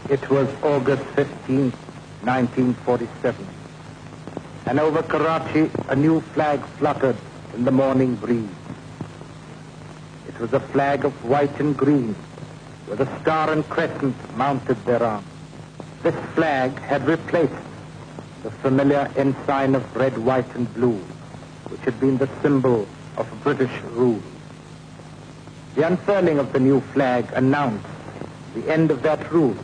It was August 15, 1947. And over Karachi, a new flag fluttered in the morning breeze. It was a flag of white and green, with a star and crescent mounted thereon. This flag had replaced the familiar ensign of red, white, and blue, which had been the symbol of British rule. The unfurling of the new flag announced the end of that rule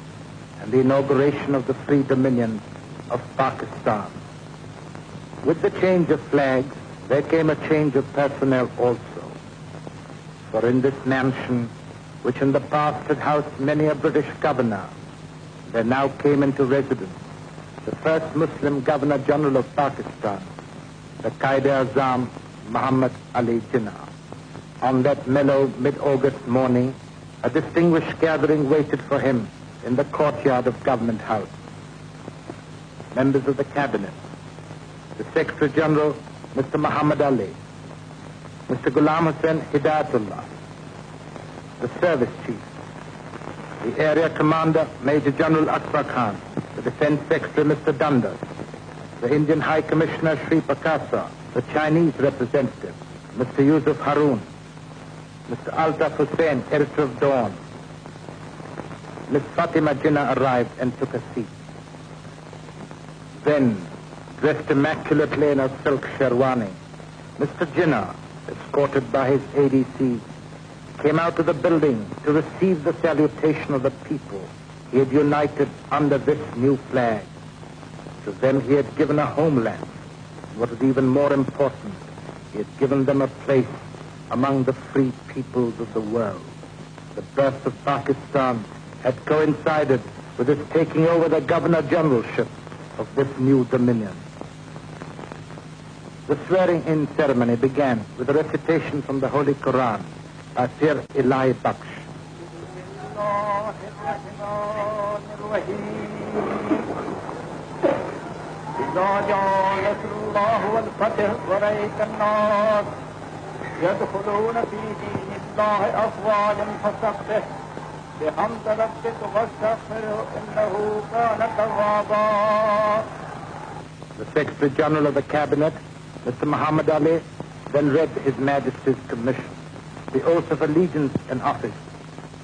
and the inauguration of the free dominion of Pakistan. With the change of flags, there came a change of personnel also. For in this mansion, which in the past had housed many a British governor, there now came into residence the first Muslim Governor-General of Pakistan, the Quaid-e-Azam Muhammad Ali Jinnah. On that mellow mid-August morning, a distinguished gathering waited for him in the courtyard of Government House. Members of the Cabinet, the Secretary General, Mr. Muhammad Ali, Mr. Ghulam Hussain Hidayatullah, the Service Chief, the Area Commander, Major General Akbar Khan, the Defense Secretary, Mr. Dundas, the Indian High Commissioner, Sri Pakasa, the Chinese representative, Mr. Yusuf Harun, Mr. Altaf Hussain, editor of Dawn. Miss Fatima Jinnah arrived and took a seat. Then, dressed immaculately in a silk sherwani, Mr. Jinnah, escorted by his ADC, came out of the building to receive the salutation of the people he had united under this new flag. To them he had given a homeland. What is even more important, he had given them a place among the free peoples of the world. The birth of Pakistan had coincided with his taking over the Governor-Generalship of this new dominion. The swearing-in ceremony began with a recitation from the Holy Quran by Sir Ilahi Baksh. The Secretary General of the Cabinet, Mr. Muhammad Ali, then read His Majesty's commission. The oath of allegiance and office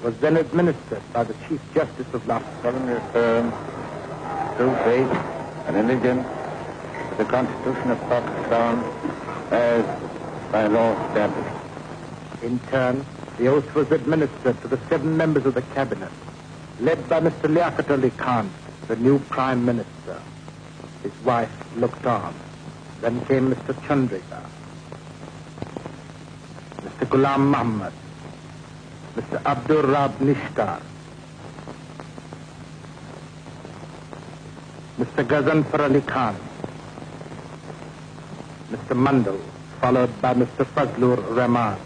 was then administered by the Chief Justice of Lahore. Solemnly affirm true faith and allegiance to the Constitution of Pakistan as by law established. In turn, the oath was administered to the 7 members of the Cabinet, led by Mr. Liaquat Ali Khan, the new Prime Minister. His wife looked on. Then came Mr. Chandrika, Mr. Ghulam Muhammad, Mr. Abdur Rab Nishtar, Mr. Ghazanfar Ali Khan, Mr. Mandal, followed by Mr. Fazlur Rahman.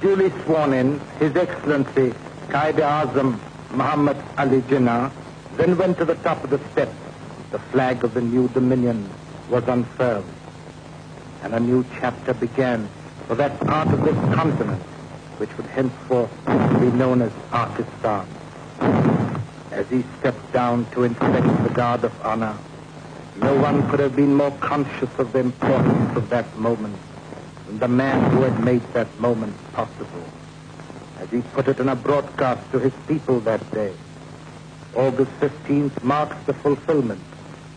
Duly sworn in, His Excellency Quaid-e-Azam Muhammad Ali Jinnah then went to the top of the steps. The flag of the new dominion was unfurled, and a new chapter began for that part of this continent which would henceforth be known as Pakistan. As he stepped down to inspect the guard of honor, no one could have been more conscious of the importance of that moment than the man who had made that moment possible. As he put it in a broadcast to his people that day, August 15th marks the fulfillment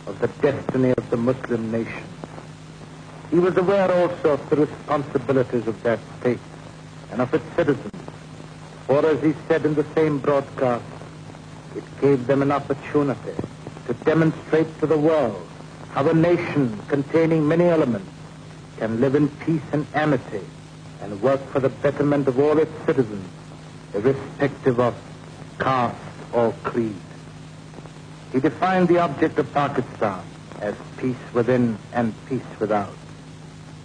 of the destiny of the Muslim nation. He was aware also of the responsibilities of that state and of its citizens, for as he said in the same broadcast, it gave them an opportunity to demonstrate to the world how a nation containing many elements can live in peace and amity and work for the betterment of all its citizens, irrespective of caste or creed. He defined the object of Pakistan as peace within and peace without.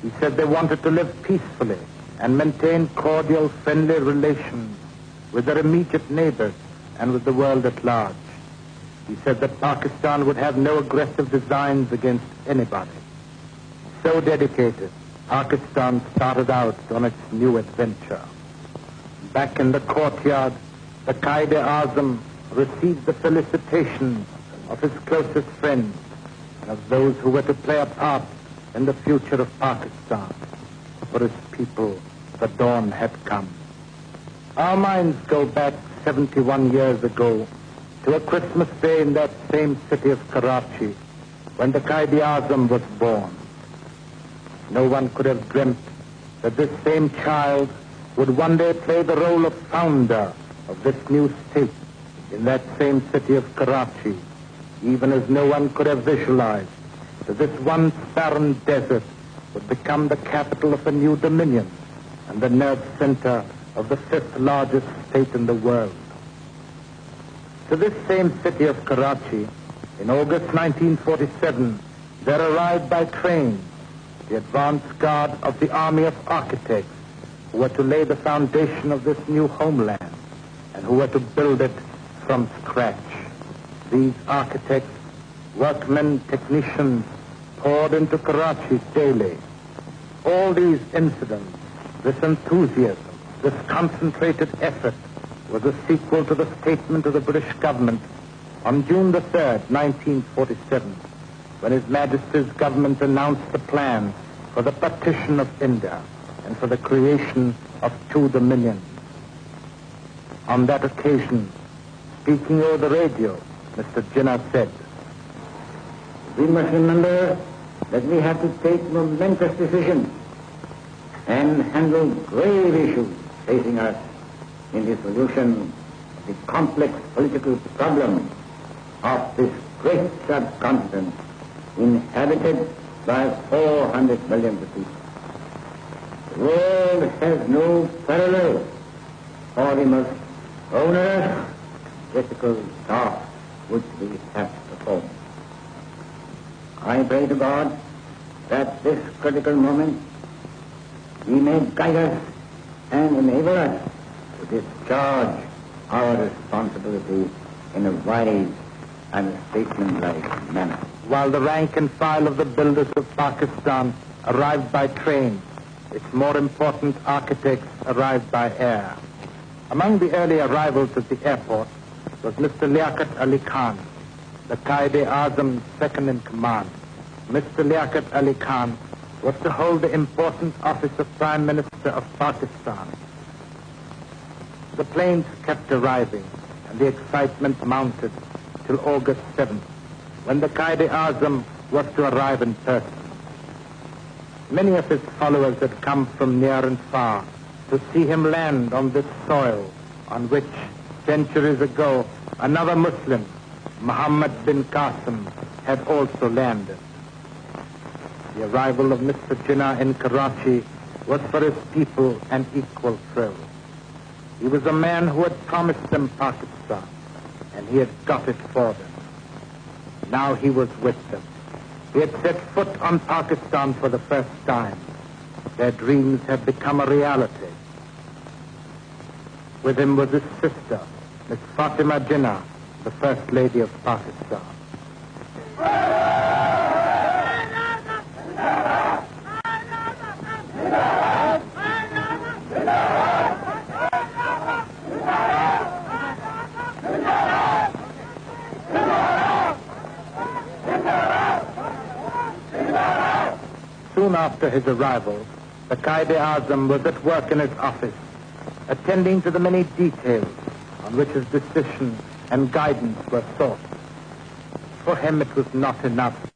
He said they wanted to live peacefully and maintain cordial, friendly relations with their immediate neighbors and with the world at large. He said that Pakistan would have no aggressive designs against anybody. So dedicated, Pakistan started out on its new adventure. Back in the courtyard, the Quaid-e-Azam received the felicitations of his closest friends and of those who were to play a part in the future of Pakistan. For his people, the dawn had come. Our minds go back 71 years ago to a Christmas day in that same city of Karachi when the Quaid-e-Azam was born. No one could have dreamt that this same child would one day play the role of founder of this new state in that same city of Karachi, even as no one could have visualized that this once barren desert would become the capital of a new dominion and the nerve center of the fifth largest state in the world. To this same city of Karachi, in August 1947, there arrived by train the advance guard of the army of architects who were to lay the foundation of this new homeland and who were to build it from scratch. These architects, workmen, technicians, poured into Karachi daily. All these incidents, this enthusiasm, this concentrated effort was a sequel to the statement of the British government on June the 3rd, 1947, when His Majesty's government announced the plan for the partition of India and for the creation of two dominions. On that occasion, speaking over the radio, Mr. Jinnah said, "We must remember that we have to take momentous decisions and handle grave issues facing us in the solution of the complex political problem of this great subcontinent inhabited by 400 million people. The world has no parallel for the most onerous critical task which we have to perform. I pray to God that this critical moment He may guide us and enable us to discharge our responsibility in a wise and statesmanlike manner." While the rank and file of the builders of Pakistan arrived by train, its more important architects arrived by air. Among the early arrivals at the airport was Mr. Liaquat Ali Khan, the Quaid-e-Azam's second in command. Mr. Liaquat Ali Khan was to hold the important office of Prime Minister of Pakistan. The planes kept arriving, and the excitement mounted till August 7th, when the Quaid-e-Azam was to arrive in person. Many of his followers had come from near and far to see him land on this soil on which, centuries ago, another Muslim, Muhammad bin Qasim, had also landed. The arrival of Mr. Jinnah in Karachi was for his people an equal thrill. He was a man who had promised them Pakistan, and he had got it for them. Now he was with them. He had set foot on Pakistan for the first time. Their dreams had become a reality. With him was his sister, Miss Fatima Jinnah, the First Lady of Pakistan. Soon after his arrival, the Quaid-e-Azam was at work in his office, attending to the many details on which his decision and guidance were sought. For him, it was not enough